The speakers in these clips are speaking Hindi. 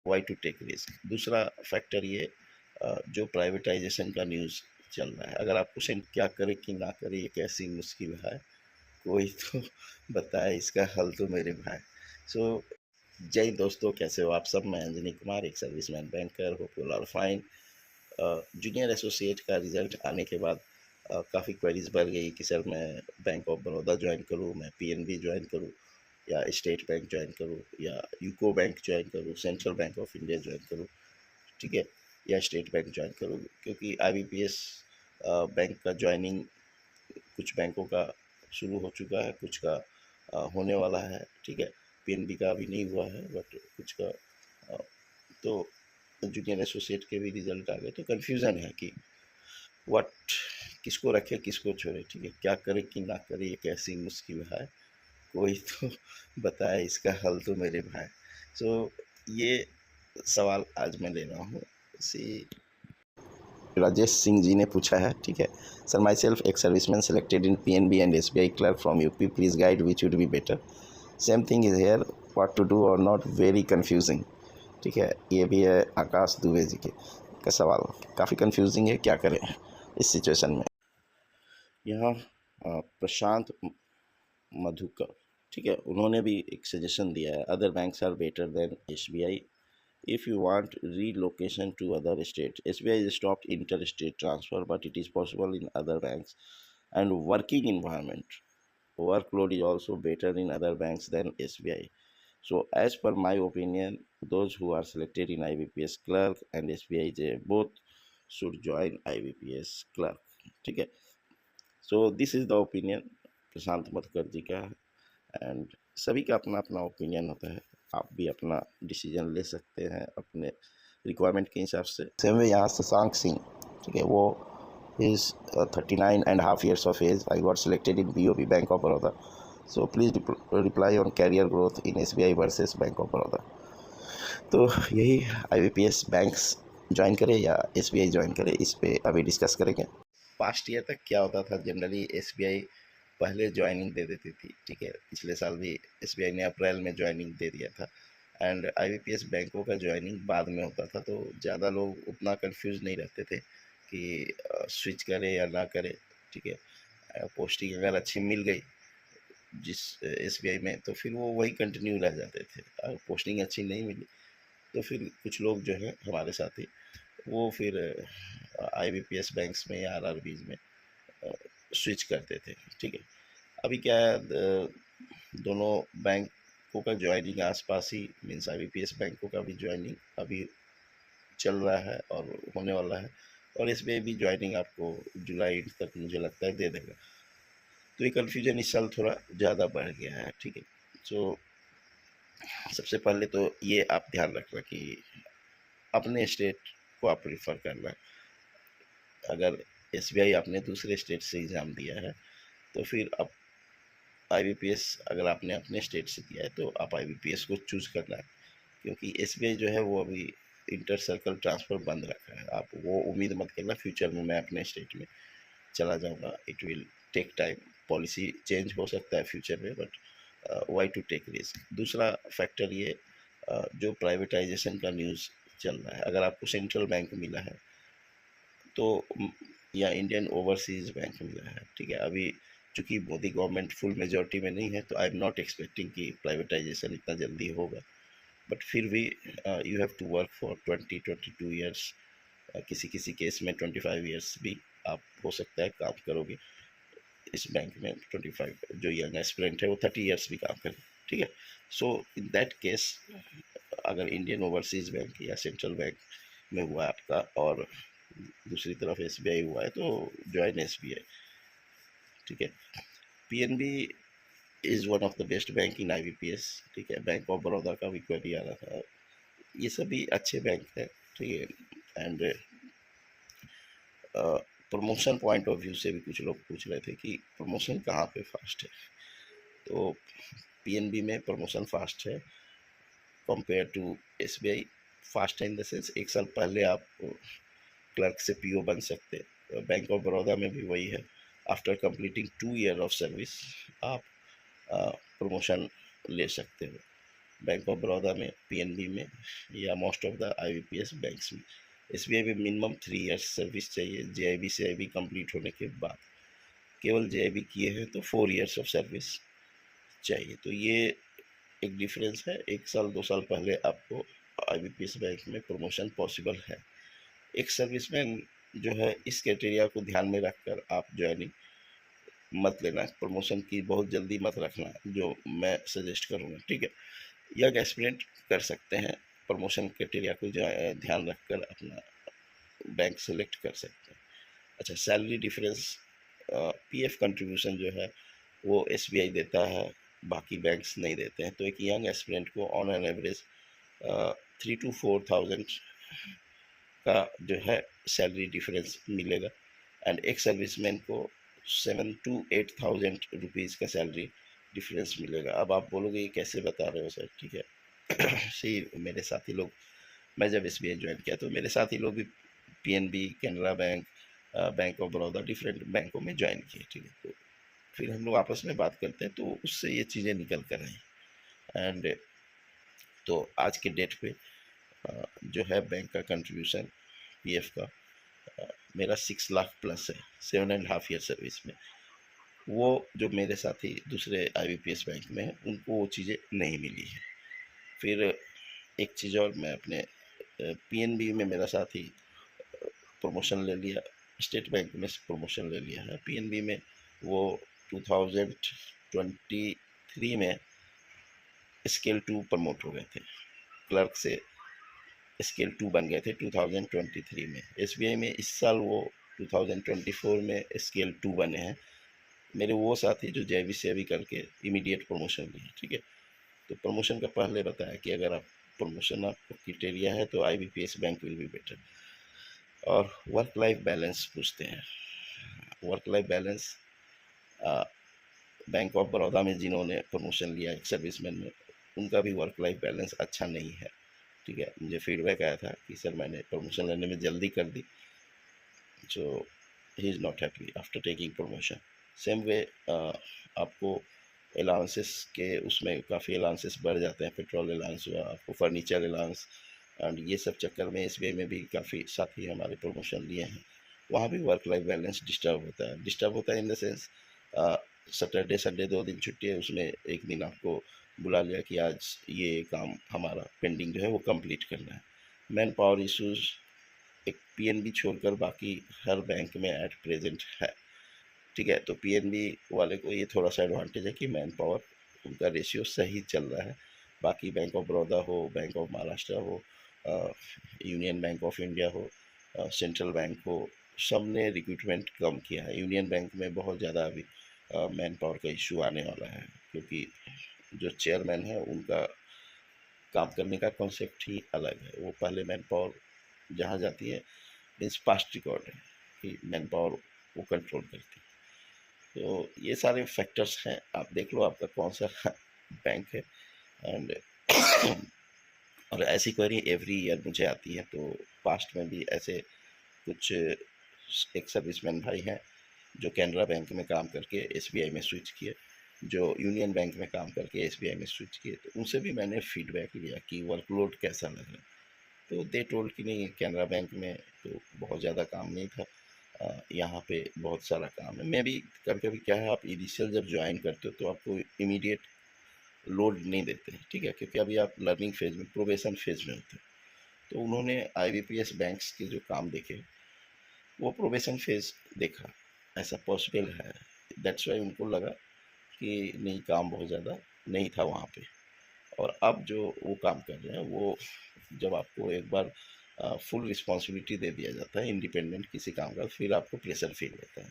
Y to take risk. दूसरा फैक्टर ये जो प्राइवेटाइजेशन का न्यूज़ चल रहा है, अगर आप पूछें क्या करे कि ना करे, ये कैसी मुश्किल है, कोई तो बताए इसका हल तो मेरे भाई। सो जय दोस्तों, कैसे हो आप सब? मैं अंजनी कुमार, एक serviceman banker, hope you are fine. Junior associate का रिजल्ट आने के बाद काफ़ी क्वेरीज बढ़ गई कि सर मैं बैंक ऑफ बड़ौदा ज्वाइन करूँ, मैं पीएनबी ज्वाइन करूँ, या स्टेट बैंक ज्वाइन करूँ, या यूको बैंक ज्वाइन करूँ, central bank of India join करूँ, ठीक है, या स्टेट बैंक ज्वाइन करूँ। क्योंकि आईबीपीएस बैंक का ज्वाइनिंग कुछ बैंकों का शुरू हो चुका है, कुछ का होने वाला है, ठीक है। पीएनबी का अभी नहीं हुआ है, बट कुछ का तो जूनियर एसोसिएट के भी रिजल्ट आ गए, तो कन्फ्यूज़न है कि व्हाट, किसको रखे किसको छोड़े, ठीक है, क्या करे कि ना करे, ये कैसी मुश्किल है, कोई तो बताए इसका हल तो मेरे भाई। सो ये सवाल आज मैं ले रहा हूँ, सी राजेश सिंह जी ने पूछा है, ठीक है। सर, माई सेल्फ एक serviceman selected in PNB and SBI clerk from UP, please guide which would be better. Same thing is here, what to do और नॉट, वेरी कन्फ्यूजिंग, ठीक है। ये भी है आकाश दुबे जी के का सवाल, काफ़ी कन्फ्यूजिंग है, क्या करें इस सिचुएशन में। यहाँ प्रशांत मधुकर, ठीक है, उन्होंने भी एक सजेशन दिया है, other banks are better than SBI if you want relocation to other state. SBI is stopped interstate transfer, but it is possible in other banks. And working environment, workload is also better in other banks than SBI. So as per my opinion, those who are selected in IBPS clerk and SBI, they both should join IBPS clerk, ठीक है। So this is the opinion Prashant Madhukar ji का, एंड सभी का अपना अपना ओपिनियन होता है, आप भी अपना डिसीजन ले सकते हैं अपने रिक्वायरमेंट के हिसाब से। सेम वे यहाँ शशांक सिंह, ठीक है, वो is 39.5 years of age. I got selected in BOB, Bank of Baroda. So please reply on career growth in SBI versus Bank of Baroda. तो यही IBPS बैंक्स ज्वाइन करें या SBI ज्वाइन करें, इस पे अभी डिस्कस करेंगे। पास्ट ईयर तक क्या होता था, जनरली SBI पहले ज्वाइनिंग दे देती थी, ठीक है। पिछले साल भी SBI ने अप्रैल में ज्वाइनिंग दे दिया था, एंड IBPS बैंकों का ज्वाइनिंग बाद में होता था, तो ज़्यादा लोग उतना कंफ्यूज नहीं रहते थे कि स्विच करे या ना करे, ठीक है। पोस्टिंग अगर अच्छी मिल गई जिस SBI में, तो फिर वो वही कंटिन्यू रह जाते थे। अगर पोस्टिंग अच्छी नहीं मिली तो फिर कुछ लोग जो है हमारे साथी, वो फिर IBPS बैंक्स में या RRBs में स्विच करते थे, ठीक है। अभी क्या है, दोनों बैंकों का ज्वाइनिंग आसपास ही, मीन्स IBPS बैंकों का भी ज्वाइनिंग अभी चल रहा है और होने वाला है, और इसमें भी ज्वाइनिंग आपको जुलाई तक मुझे लगता है दे देगा। तो ये कन्फ्यूजन इस साल थोड़ा ज़्यादा बढ़ गया है, ठीक है। सो सबसे पहले तो ये आप ध्यान रखना कि अपने स्टेट को आप प्रीफर करना। अगर SBI आपने दूसरे स्टेट से एग्ज़ाम दिया है, तो फिर अब IBPS अगर आपने अपने स्टेट से दिया है तो आप IBPS को चूज़ करना है, क्योंकि SBI जो है वो अभी इंटर सर्कल ट्रांसफ़र बंद रखा है। आप वो उम्मीद मत करना फ्यूचर में मैं अपने स्टेट में चला जाऊँगा, it will take time, policy change हो सकता है फ्यूचर में, but why to take risk. दूसरा फैक्टर ये जो प्राइवेटाइजेशन का न्यूज़ चल रहा है, अगर आपको सेंट्रल बैंक मिला है तो या इंडियन ओवरसीज़ बैंक मिला है, ठीक है। अभी चूँकि मोदी गवर्नमेंट फुल मेजॉरिटी में नहीं है, तो आई एम नॉट एक्सपेक्टिंग कि प्राइवेटाइजेशन इतना जल्दी होगा, बट फिर भी you have to work for 20-22 years, किसी किसी केस में 25 ईयर्स भी आप हो सकता है काम करोगे इस बैंक में। 25 जो यंग एस्पिरेंट है वो 30 ईयर्स भी काम करे, ठीक है। सो इन दैट केस अगर इंडियन ओवरसीज़ बैंक या सेंट्रल बैंक में हुआ है आपका, और दूसरी तरफ SBI हुआ है, तो ज्वाइन SBI, ठीक है। PNB is one of the best bank in IBPS, ठीक है। बैंक ऑफ बड़ौदा का भी क्वेरी आ रहा था, ये सभी अच्छे बैंक हैं, ठीक है। And promotion point of view से भी कुछ लोग पूछ रहे थे कि प्रमोशन कहाँ पे फास्ट है, तो PNB में प्रमोशन फास्ट है कंपेयर टू SBI। फास्ट है इन द सेंस, एक साल पहले आप क्लर्क से PO बन सकते हैं। बैंक ऑफ बड़ौदा में भी वही है, after completing 2 year of service आप प्रमोशन ले सकते हो, बैंक ऑफ बड़ौदा में, पीएनबी में या most of the IBPS banks में। एसबीआई में मिनिमम 3 इयर्स सर्विस चाहिए जेआईबी से आईबी कंप्लीट होने के बाद। केवल जेआईबी किए हैं तो 4 इयर्स ऑफ सर्विस चाहिए। तो ये एक डिफरेंस है। 1 साल 2 साल पहले आपको आईबीपीएस बैंक में प्रमोशन पॉसिबल है। एक सर्विसमैन जो है इस क्राइटेरिया को ध्यान में रखकर आप ज्वाइनिंग मत लेना, प्रमोशन की बहुत जल्दी मत रखना, जो मैं सजेस्ट करूँगा, ठीक है। यंग एस्पिरेंट कर सकते हैं, प्रमोशन क्राइटेरिया को ध्यान रखकर अपना बैंक सेलेक्ट कर सकते हैं। अच्छा, सैलरी डिफरेंस, पीएफ कंट्रीब्यूशन जो है वो एसबीआई देता है, बाकी बैंक्स नहीं देते हैं। तो एक यंग एस्पिरेंट को on an average 3 to 4 thousand का जो है सैलरी डिफरेंस मिलेगा, एंड एक सर्विसमैन को 7 to 8 थाउजेंड रुपीज़ का सैलरी डिफरेंस मिलेगा। अब आप बोलोगे ये कैसे बता रहे हो सर, ठीक है। सही, मेरे साथी लोग, मैं जब एसबीआई ज्वाइन किया तो मेरे साथी लोग भी PNB, Canara bank, bank of Baroda, different बैंकों में ज्वाइन किए, ठीक है। तो फिर हम लोग आपस में बात करते हैं तो उससे ये चीज़ें निकल कर आई। एंड तो आज के डेट पे जो है बैंक का कंट्रीब्यूशन पीएफ का मेरा 6 लाख प्लस है 7.5 ईयर सर्विस में। वो जो मेरे साथी दूसरे आईबीपीएस बैंक में हैं उनको वो चीज़ें नहीं मिली है। फिर एक चीज़ और, मैं अपने पीएनबी में मेरा साथी प्रमोशन ले लिया, स्टेट बैंक में प्रमोशन ले लिया है। पीएनबी में वो 2023 में स्केल 2 प्रमोट हो गए थे, क्लर्क से स्केल 2 बन गए थे 2023 में। एसबीआई में इस साल वो 2024 में स्केल 2 बने हैं। मेरे वो साथी जो जेबी से अभी करके इमीडिएट प्रमोशन लिए, ठीक है। तो प्रमोशन का पहले बताया कि अगर आप प्रमोशन आपको क्राइटेरिया है तो IBPS bank will be better. और वर्क लाइफ बैलेंस पूछते हैं। Work life balance, bank of Baroda में जिन्होंने प्रमोशन लिया एक सर्विसमैन में, उनका भी वर्क लाइफ बैलेंस अच्छा नहीं है, ठीक है। मुझे फीडबैक आया था कि सर मैंने प्रमोशन लेने में जल्दी कर दी, so he is not happy after taking promotion. Same way आपको अलाउंसेस के उसमें काफ़ी अलाउंसेस बढ़ जाते हैं, पेट्रोल अलाउंस हुआ, आपको फर्नीचर अलाउंस, एंड ये सब चक्कर में एसबीआई में भी काफ़ी साथी हमारे प्रमोशन लिए हैं। वहाँ भी वर्क लाइफ बैलेंस डिस्टर्ब होता है। डिस्टर्ब होता है in the sense, Saturday Sunday 2 दिन छुट्टी है, उसमें एक दिन आपको बुला लिया कि आज ये काम हमारा पेंडिंग जो है वो कंप्लीट करना है। मैन पावर इश्यूज एक पीएनबी छोड़कर बाकी हर बैंक में एट प्रेजेंट है, ठीक है। तो पीएनबी वाले को ये थोड़ा सा एडवांटेज है कि मैन पावर उनका रेशियो सही चल रहा है। बाकी बैंक ऑफ बड़ौदा हो, बैंक ऑफ महाराष्ट्र हो, यूनियन बैंक ऑफ इंडिया हो, सेंट्रल बैंक हो, सब ने रिक्रूटमेंट कम किया है। यूनियन बैंक में बहुत ज़्यादा अभी मैन पावर का इशू आने वाला है, क्योंकि जो चेयरमैन है उनका काम करने का कॉन्सेप्ट ही अलग है। वो पहले मैन पावर जहाँ जाती है मीन्स पास्ट रिकॉर्ड है कि मैन पावर वो कंट्रोल करती है। तो ये सारे फैक्टर्स हैं, आप देख लो आपका कौन सा बैंक है। एंड और ऐसी क्वेरी एवरी ईयर मुझे आती है। तो पास्ट में भी ऐसे कुछ एक सर्विसमैन भाई हैं जो कैनरा बैंक में काम करके एसबीआई में स्विच किए, जो यूनियन बैंक में काम करके एसबीआई में स्विच किए। तो उनसे भी मैंने फीडबैक लिया कि वर्कलोड कैसा लग रहा है। तो दे टोल्ड कि नहीं, कैनरा बैंक में तो बहुत ज़्यादा काम नहीं था, यहाँ पे बहुत सारा काम है। मैं भी कभी कभी क्या है, आप इनिशियल जब ज्वाइन करते हो तो आपको इमीडिएट लोड नहीं देते हैं, ठीक है, क्योंकि अभी आप लर्निंग फेज में, प्रोबेशन फेज में होते हैं। तो उन्होंने आईबीपीएस बैंक्स के जो काम देखे, वो प्रोबेशन फेज देखा, ऐसा पॉसिबल है। दैट्स वाई उनको लगा कि नहीं, काम बहुत ज़्यादा नहीं था वहाँ पे। और अब जो वो काम कर रहे हैं, वो जब आपको एक बार फुल रिस्पॉन्सिबिलिटी दे दिया जाता है इंडिपेंडेंट किसी काम का, फिर आपको प्रेशर फील होता है।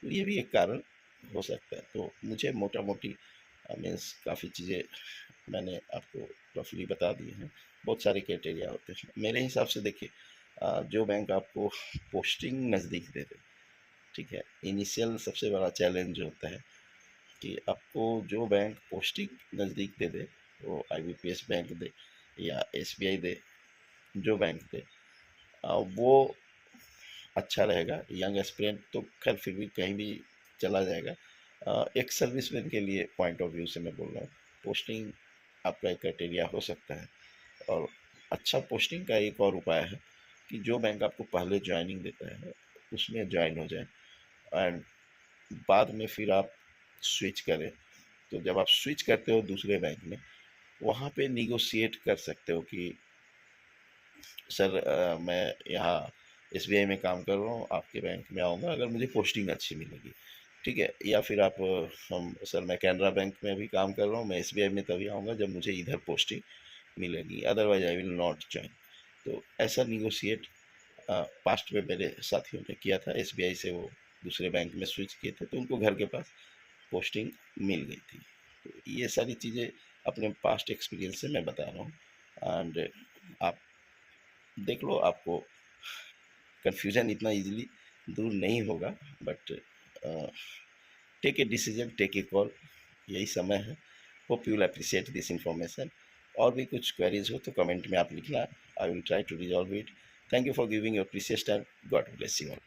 तो ये भी एक कारण हो सकता है। तो मुझे मोटा मोटी मीन्स काफ़ी चीज़ें मैंने आपको रफली बता दी हैं। बहुत सारे क्राइटेरिया होते हैं मेरे हिसाब से। देखिए, जो बैंक आपको पोस्टिंग नज़दीक दे दे, ठीक है, इनिशियल सबसे बड़ा चैलेंज होता है कि आपको जो बैंक पोस्टिंग नज़दीक दे दे, वो आईबीपीएस बैंक दे या एसबीआई दे, जो बैंक दे वो अच्छा रहेगा। यंग एस्पिरेंट तो खैर फिर भी कहीं भी चला जाएगा। एक सर्विसमैन के लिए पॉइंट ऑफ व्यू से मैं बोल रहा हूँ, पोस्टिंग आपका एक क्राइटेरिया हो सकता है। और अच्छा पोस्टिंग का एक और उपाय है कि जो बैंक आपको पहले ज्वाइनिंग देता है उसमें ज्वाइन हो जाए, एंड बाद में फिर आप स्विच करें। तो जब आप स्विच करते हो दूसरे बैंक में, वहाँ पे निगोशिएट कर सकते हो कि सर मैं यहाँ एसबीआई में काम कर रहा हूँ, आपके बैंक में आऊँगा अगर मुझे पोस्टिंग अच्छी मिलेगी, ठीक है। या फिर आप हम सर मैं कैनरा बैंक में भी काम कर रहा हूँ, मैं एसबीआई में तभी आऊँगा जब मुझे इधर पोस्टिंग मिलेगी, otherwise I will not join. तो ऐसा निगोशिएट पास्ट में मेरे साथियों ने किया था, एसबीआई से वो दूसरे बैंक में स्विच किए थे तो उनको घर के पास पोस्टिंग मिल गई थी। तो ये सारी चीज़ें अपने पास्ट एक्सपीरियंस से मैं बता रहा हूँ, एंड आप देख लो, आपको कन्फ्यूज़न इतना इजीली दूर नहीं होगा। But take a decision, take a call, यही समय है। Hope you will appreciate this information. और भी कुछ क्वेरीज हो तो कमेंट में आप लिखना, I will try to resolve it. Thank you for giving your precious time. God bless you all.